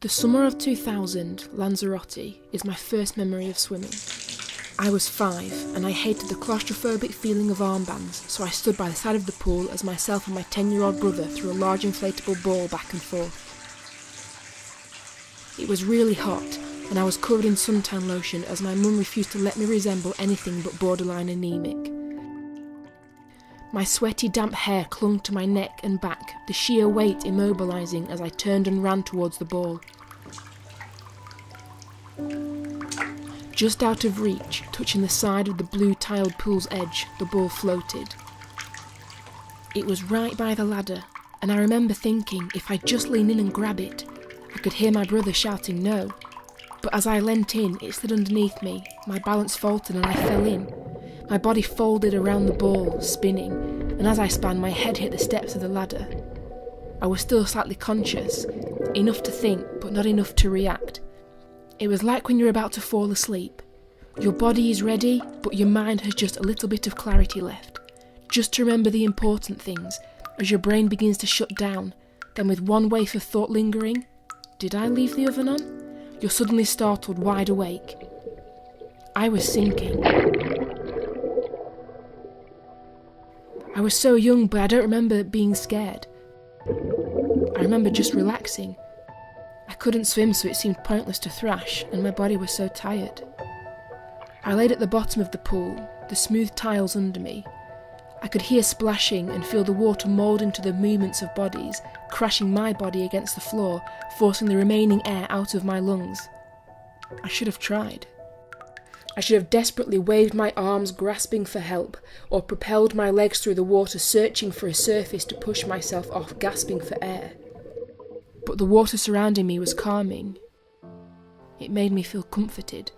The summer of 2000, Lanzarote, is my first memory of swimming. I was 5, and I hated the claustrophobic feeling of armbands, so I stood by the side of the pool as myself and my 10-year-old brother threw a large inflatable ball back and forth. It was really hot, and I was covered in suntan lotion as my mum refused to let me resemble anything but borderline anemic. My sweaty, damp hair clung to my neck and back, the sheer weight immobilising as I turned and ran towards the ball. Just out of reach, touching the side of the blue-tiled pool's edge, the ball floated. It was right by the ladder, and I remember thinking if I'd just lean in and grab it, I could hear my brother shouting no. But as I leant in, it slid underneath me, my balance faltered and I fell in. My body folded around the ball, spinning, and as I span, my head hit the steps of the ladder. I was still slightly conscious, enough to think, but not enough to react. It was like when you're about to fall asleep. Your body is ready, but your mind has just a little bit of clarity left. Just to remember the important things, as your brain begins to shut down, then with one wave of thought lingering, did I leave the oven on? You're suddenly startled, wide awake. I was sinking. I was so young, but I don't remember being scared. I remember just relaxing. I couldn't swim, so it seemed pointless to thrash, and my body was so tired. I laid at the bottom of the pool, the smooth tiles under me. I could hear splashing and feel the water mould into the movements of bodies, crashing my body against the floor, forcing the remaining air out of my lungs. I should have tried. I should have desperately waved my arms, grasping for help, or propelled my legs through the water, searching for a surface to push myself off, gasping for air. But the water surrounding me was calming. It made me feel comforted.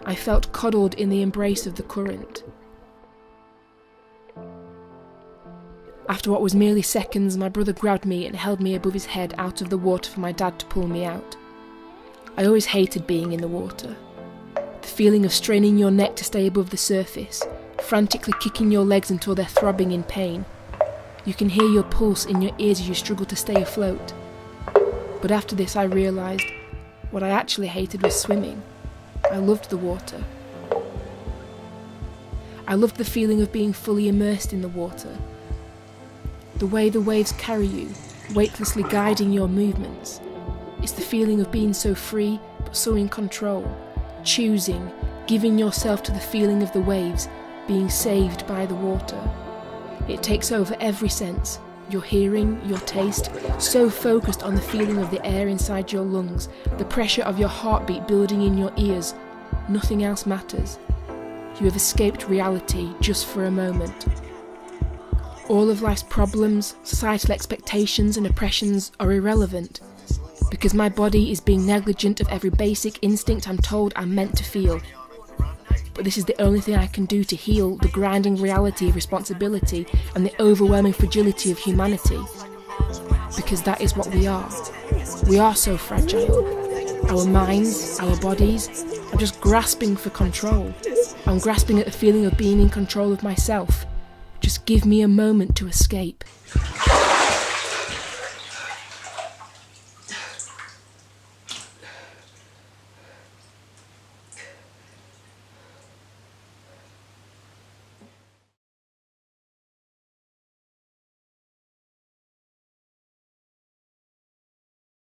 I felt coddled in the embrace of the current. After what was merely seconds, my brother grabbed me and held me above his head out of the water for my dad to pull me out. I always hated being in the water. The feeling of straining your neck to stay above the surface, frantically kicking your legs until they're throbbing in pain. You can hear your pulse in your ears as you struggle to stay afloat. But after this I realised what I actually hated was swimming. I loved the water. I loved the feeling of being fully immersed in the water. The way the waves carry you, weightlessly guiding your movements. It's the feeling of being so free, but so in control. Choosing, giving yourself to the feeling of the waves, being saved by the water. It takes over every sense, your hearing, your taste, so focused on the feeling of the air inside your lungs, the pressure of your heartbeat building in your ears. Nothing else matters. You have escaped reality just for a moment. All of life's problems, societal expectations and oppressions are irrelevant, because my body is being negligent of every basic instinct I'm told I'm meant to feel. But this is the only thing I can do to heal the grinding reality of responsibility and the overwhelming fragility of humanity. Because that is what we are. We are so fragile. Our minds, our bodies, I'm just grasping for control. I'm grasping at the feeling of being in control of myself. Just give me a moment to escape.